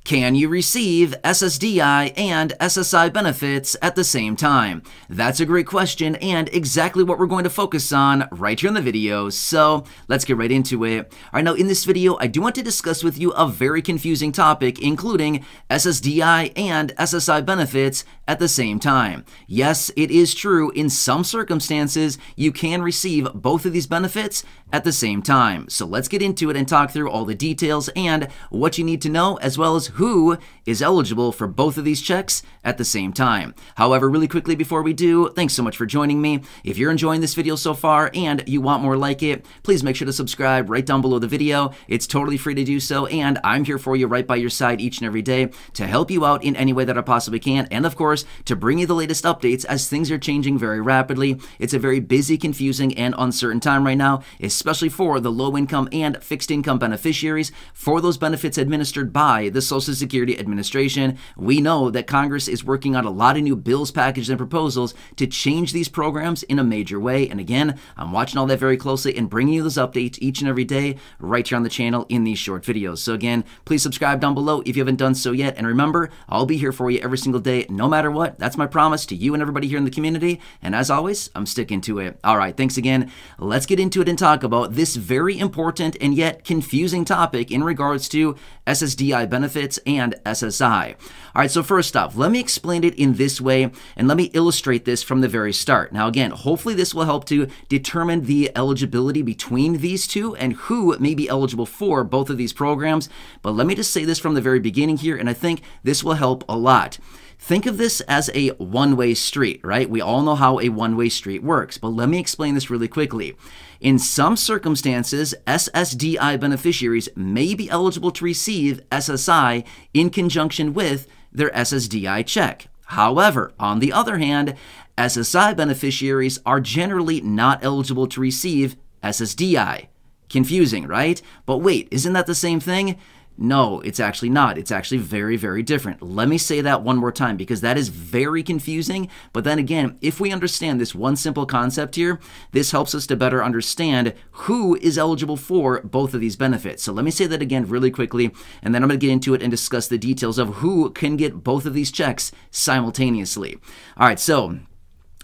Can you receive SSDI and SSI benefits at the same time? That's a great question and exactly what we're going to focus on right here in the video, so let's get right into it. All right, now in this video, I do want to discuss with you a very confusing topic, including SSDI and SSI benefits at the same time. Yes, it is true, in some circumstances, you can receive both of these benefits at the same time. So let's get into it and talk through all the details and what you need to know, as well as who is eligible for both of these checks at the same time. However, really quickly before we do, thanks so much for joining me. If you're enjoying this video so far and you want more like it, please make sure to subscribe right down below the video. It's totally free to do so, and I'm here for you right by your side each and every day to help you out in any way that I possibly can, and of course, to bring you the latest updates as things are changing very rapidly. It's a very busy, confusing, and uncertain time right now, especially for the low-income and fixed-income beneficiaries. For those benefits administered by the Social Security Administration, we know that Congress is working on a lot of new bills, packages, and proposals to change these programs in a major way. And again, I'm watching all that very closely and bringing you those updates each and every day right here on the channel in these short videos. So again, please subscribe down below if you haven't done so yet. And remember, I'll be here for you every single day, no matter what. That's my promise to you and everybody here in the community. And as always, I'm sticking to it. All right, thanks again. Let's get into it and talk about this very important and yet confusing topic in regards to SSDI benefits and SSI. All right, so first off, let me explain it in this way, and let me illustrate this from the very start. Now again, hopefully this will help to determine the eligibility between these two and who may be eligible for both of these programs. But let me just say this from the very beginning here, and I think this will help a lot. Think of this as a one-way street, right? We all know how a one-way street works, but let me explain this really quickly. In some circumstances, SSDI beneficiaries may be eligible to receive SSI in conjunction with their SSDI check. However, on the other hand, SSI beneficiaries are generally not eligible to receive SSDI. Confusing, right? But wait, isn't that the same thing? No, it's actually not. It's actually very, very different. Let me say that one more time because that is very confusing. But then again, if we understand this one simple concept here, this helps us to better understand who is eligible for both of these benefits. So let me say that again really quickly, and then I'm going to get into it and discuss the details of who can get both of these checks simultaneously. All right, so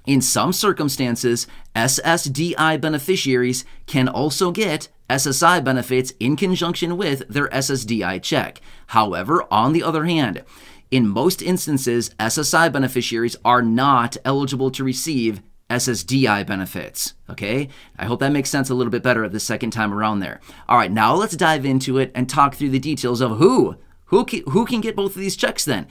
in some circumstances, SSDI beneficiaries can also get SSI benefits in conjunction with their SSDI check. However, on the other hand, in most instances, SSI beneficiaries are not eligible to receive SSDI benefits. Okay? I hope that makes sense a little bit better the second time around there. All right, now let's dive into it and talk through the details of who can get both of these checks then.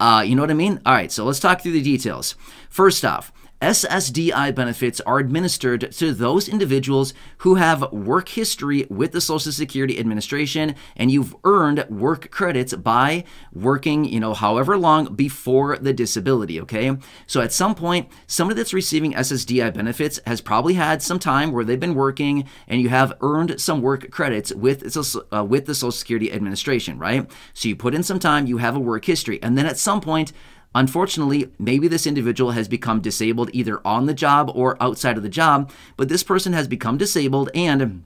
You know what I mean? All right, so let's talk through the details. First off, SSDI benefits are administered to those individuals who have work history with the Social Security Administration and you've earned work credits by working, however long before the disability, okay? So at some point, somebody that's receiving SSDI benefits has probably had some time where they've been working and you have earned some work credits with the Social Security Administration, right? So you put in some time, you have a work history, and then at some point, unfortunately, maybe this individual has become disabled either on the job or outside of the job, but this person has become disabled and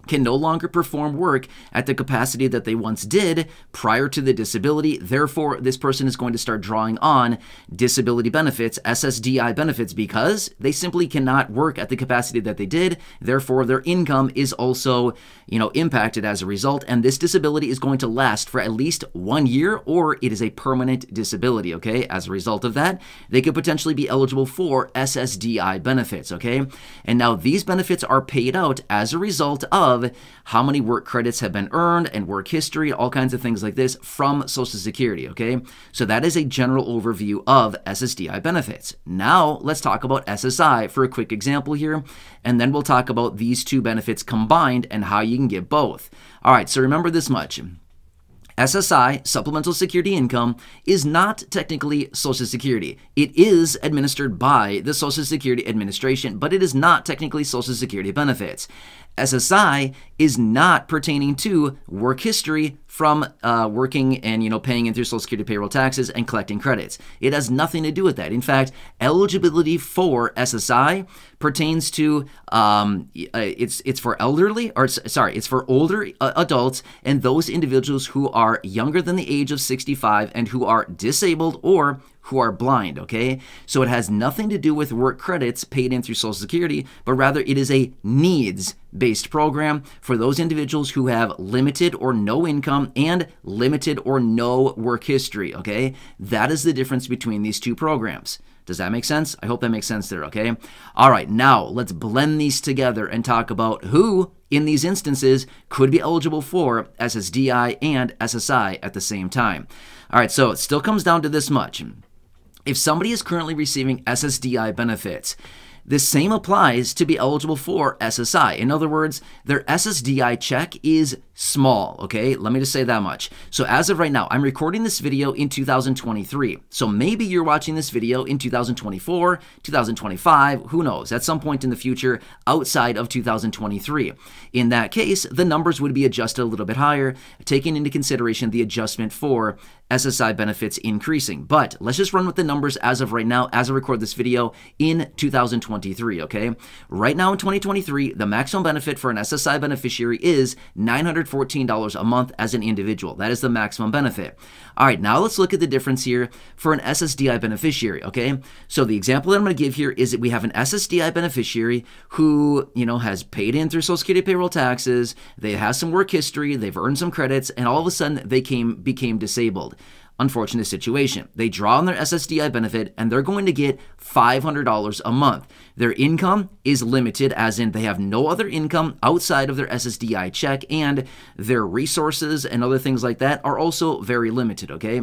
can no longer perform work at the capacity that they once did prior to the disability. Therefore, this person is going to start drawing on disability benefits, SSDI benefits, because they simply cannot work at the capacity that they did. Therefore, their income is also, impacted as a result, and this disability is going to last for at least 1 year, or it is a permanent disability, okay? As a result of that, they could potentially be eligible for SSDI benefits, okay? And now these benefits are paid out as a result of how many work credits have been earned and work history, all kinds of things like this from Social Security, okay? So that is a general overview of SSDI benefits. Now, let's talk about SSI for a quick example here, and then we'll talk about these two benefits combined and how you can get both. All right, so remember this much. SSI, Supplemental Security Income, is not technically Social Security. It is administered by the Social Security Administration, but it is not technically Social Security benefits. SSI is not pertaining to work history from working and, paying in through Social Security payroll taxes and collecting credits. It has nothing to do with that. In fact, eligibility for SSI pertains to it's for elderly, or sorry, it's for older adults and those individuals who are younger than the age of 65 and who are disabled or who are blind, okay? So it has nothing to do with work credits paid in through Social Security, but rather it is a needs-based program for those individuals who have limited or no income and limited or no work history, okay? That is the difference between these two programs. Does that make sense? I hope that makes sense there, okay? All right, now let's blend these together and talk about who in these instances could be eligible for SSDI and SSI at the same time. All right, so it still comes down to this much. If somebody is currently receiving SSDI benefits, the same applies to be eligible for SSI. In other words, their SSDI check is small, okay? Let me just say that much. So as of right now, I'm recording this video in 2023. So maybe you're watching this video in 2024, 2025, who knows, at some point in the future outside of 2023. In that case, the numbers would be adjusted a little bit higher, taking into consideration the adjustment for SSI benefits increasing. But let's just run with the numbers as of right now, as I record this video in 2023, okay? Right now in 2023, the maximum benefit for an SSI beneficiary is $914 a month as an individual. That is the maximum benefit. All right, now let's look at the difference here for an SSDI beneficiary, okay? So the example that I'm going to give here is that we have an SSDI beneficiary who, has paid in through Social Security payroll taxes, they have some work history, they've earned some credits, and all of a sudden they became disabled. Unfortunate situation. They draw on their SSDI benefit and they're going to get $500 a month. Their income is limited, as in they have no other income outside of their SSDI check, and their resources and other things like that are also very limited, okay?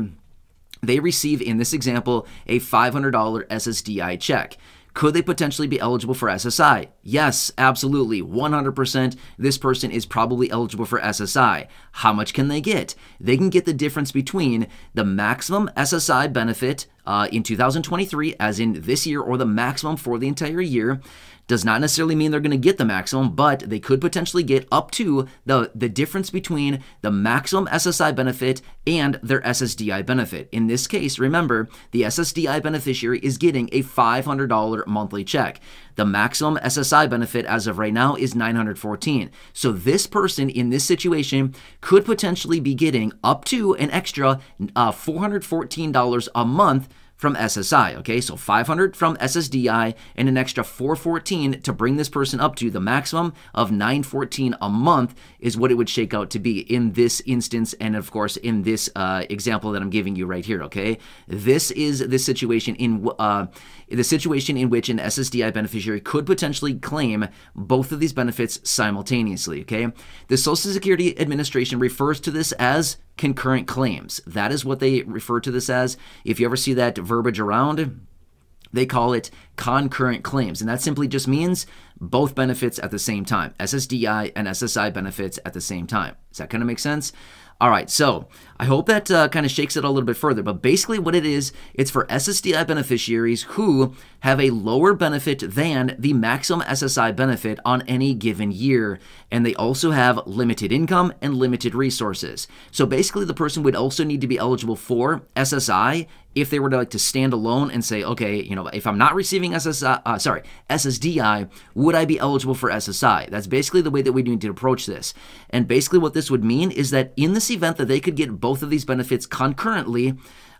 They receive, in this example, a $500 SSDI check. Could they potentially be eligible for SSI? Yes, absolutely, 100%. This person is probably eligible for SSI. How much can they get? They can get the difference between the maximum SSI benefit in 2023, as in this year, or the maximum for the entire year. Does not necessarily mean they're going to get the maximum, but they could potentially get up to the difference between the maximum SSI benefit and their SSDI benefit. In this case, remember, the SSDI beneficiary is getting a $500 monthly check. The maximum SSI benefit as of right now is $914. So this person in this situation could potentially be getting up to an extra $414 a month from SSI, okay? So $500 from SSDI and an extra $414 to bring this person up to the maximum of $914 a month is what it would shake out to be in this instance, and of course in this example that I'm giving you right here, okay? This is the situation in which an SSDI beneficiary could potentially claim both of these benefits simultaneously, okay? The Social Security Administration refers to this as concurrent claims. That is what they refer to this as. If you ever see that verbiage around, they call it concurrent claims, and that simply just means both benefits at the same time. SSDI and SSI benefits at the same time. Does that kind of make sense? All right, so I hope that kind of shakes it a little bit further, but basically what it is, it's for SSDI beneficiaries who have a lower benefit than the maximum SSI benefit on any given year, and they also have limited income and limited resources. So basically the person would also need to be eligible for SSI if they were to stand alone and say, okay, if I'm not receiving SSDI, would I be eligible for SSI? That's basically the way that we need to approach this. And basically what this would mean is that in this event that they could get both of these benefits concurrently,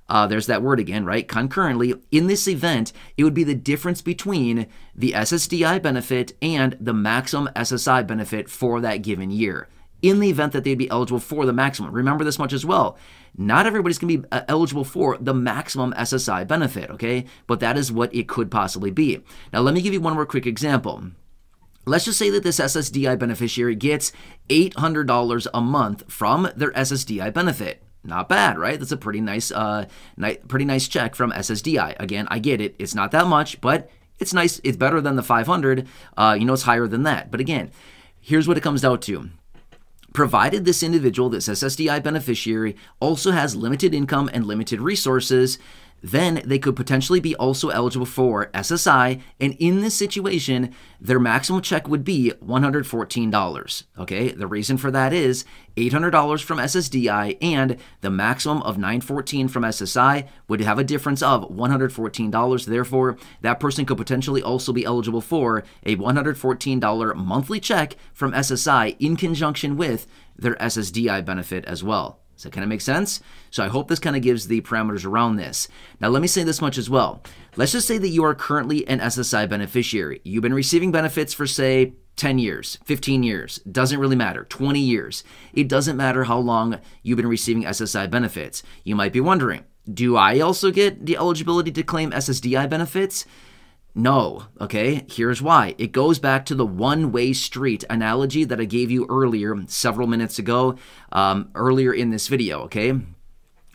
there's that word again, right? Concurrently, in this event, it would be the difference between the SSDI benefit and the maximum SSI benefit for that given year. In the event that they'd be eligible for the maximum. Remember this much as well. Not everybody's going to be eligible for the maximum SSI benefit, okay? But that is what it could possibly be. Now, let me give you one more quick example. Let's just say that this SSDI beneficiary gets $800 a month from their SSDI benefit. Not bad, right? That's a pretty nice check from SSDI. Again, I get it. It's not that much, but it's nice. It's better than the 500. It's higher than that. But again, here's what it comes down to. Provided this individual, this SSDI beneficiary, also has limited income and limited resources, then they could potentially be also eligible for SSI, and in this situation, their maximum check would be $114, okay? The reason for that is $800 from SSDI and the maximum of $914 from SSI would have a difference of $114. Therefore, that person could potentially also be eligible for a $114 monthly check from SSI in conjunction with their SSDI benefit as well. Does that kind of make sense? So I hope this kind of gives the parameters around this. Now let me say this much as well. Let's just say that you are currently an SSI beneficiary. You've been receiving benefits for, say, 10 years, 15 years, doesn't really matter, 20 years. It doesn't matter how long you've been receiving SSI benefits. You might be wondering, do I also get the eligibility to claim SSDI benefits? No, okay? Here's why. It goes back to the one-way street analogy that I gave you earlier, several minutes ago, earlier in this video, okay?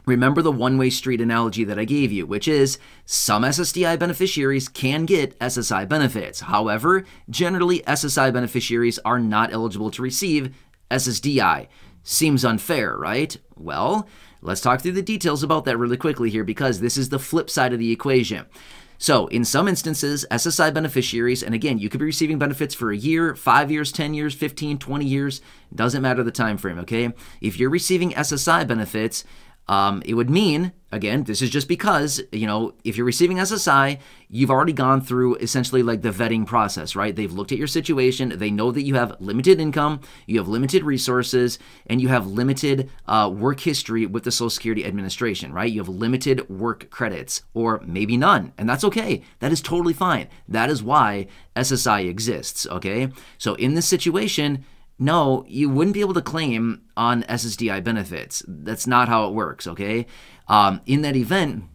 Remember the one-way street analogy that I gave you, which is some SSDI beneficiaries can get SSI benefits. However, generally, SSI beneficiaries are not eligible to receive SSDI. Seems unfair, right? Well, let's talk through the details about that really quickly here because this is the flip side of the equation. So in some instances, SSI beneficiaries, and again, you could be receiving benefits for a year, 5 years, 10 years, 15, 20 years, doesn't matter the time frame, okay? If you're receiving SSI benefits, it would mean, again, this is just because, if you're receiving SSI, you've already gone through essentially like the vetting process, right? They've looked at your situation. They know that you have limited income, you have limited resources, and you have limited work history with the Social Security Administration, right? You have limited work credits or maybe none, and that's okay. That is totally fine. That is why SSI exists, okay? So in this situation, no, you wouldn't be able to claim on SSDI benefits. That's not how it works, okay? In that event,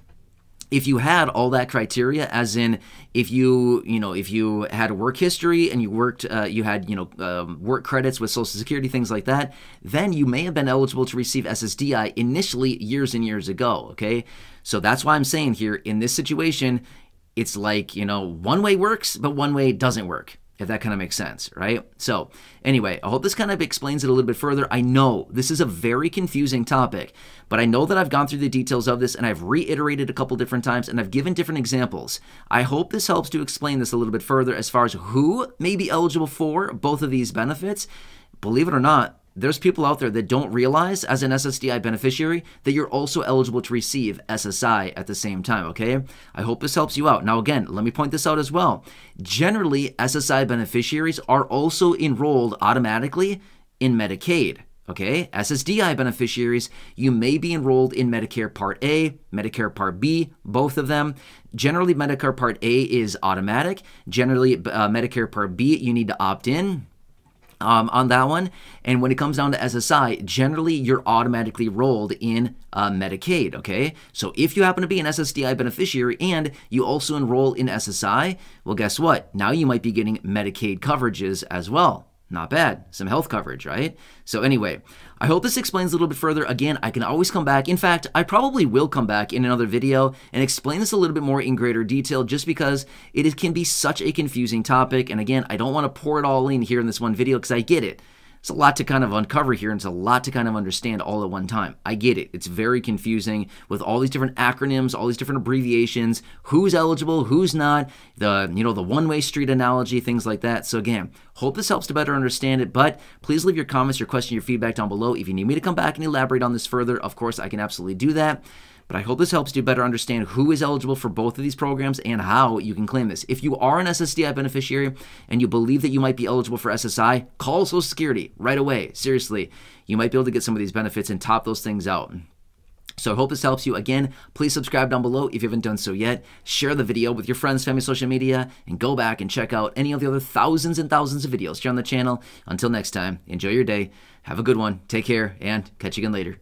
if you had all that criteria, as in if you had work history and you worked, you had work credits with Social Security, things like that, then you may have been eligible to receive SSDI initially years and years ago, okay? So that's why I'm saying here, in this situation, it's like, one way works, but one way doesn't work. If that kind of makes sense, right? So anyway, I hope this kind of explains it a little bit further. I know this is a very confusing topic, but I know that I've gone through the details of this and I've reiterated a couple different times and I've given different examples. I hope this helps to explain this a little bit further as far as who may be eligible for both of these benefits. Believe it or not, there's people out there that don't realize as an SSDI beneficiary that you're also eligible to receive SSI at the same time, okay? I hope this helps you out. Now again, let me point this out as well. Generally, SSI beneficiaries are also enrolled automatically in Medicaid, okay? SSDI beneficiaries, you may be enrolled in Medicare Part A, Medicare Part B, both of them. Generally, Medicare Part A is automatic. Generally, Medicare Part B, you need to opt in on that one. And when it comes down to SSI, generally you're automatically rolled in Medicaid, okay? So if you happen to be an SSDI beneficiary and you also enroll in SSI, well, guess what? Now you might be getting Medicaid coverages as well. Not bad. Some health coverage, right? So anyway, I hope this explains a little bit further. Again, I can always come back. In fact, I probably will come back in another video and explain this a little bit more in greater detail just because can be such a confusing topic. And again, I don't want to pour it all in here in this one video because I get it. It's a lot to kind of uncover here and it's a lot to kind of understand all at one time. I get it. It's very confusing with all these different acronyms, all these different abbreviations, who's eligible, who's not, the one-way street analogy, things like that. So again, hope this helps to better understand it, but please leave your comments, your question, your feedback down below. If you need me to come back and elaborate on this further, of course, I can absolutely do that. But I hope this helps you better understand who is eligible for both of these programs and how you can claim this. If you are an SSDI beneficiary and you believe that you might be eligible for SSI, call Social Security right away. Seriously, you might be able to get some of these benefits and top those things out. So I hope this helps you. Again, please subscribe down below if you haven't done so yet. Share the video with your friends, family, social media, and go back and check out any of the other thousands and thousands of videos here on the channel. Until next time, enjoy your day. Have a good one. Take care, and catch you again later.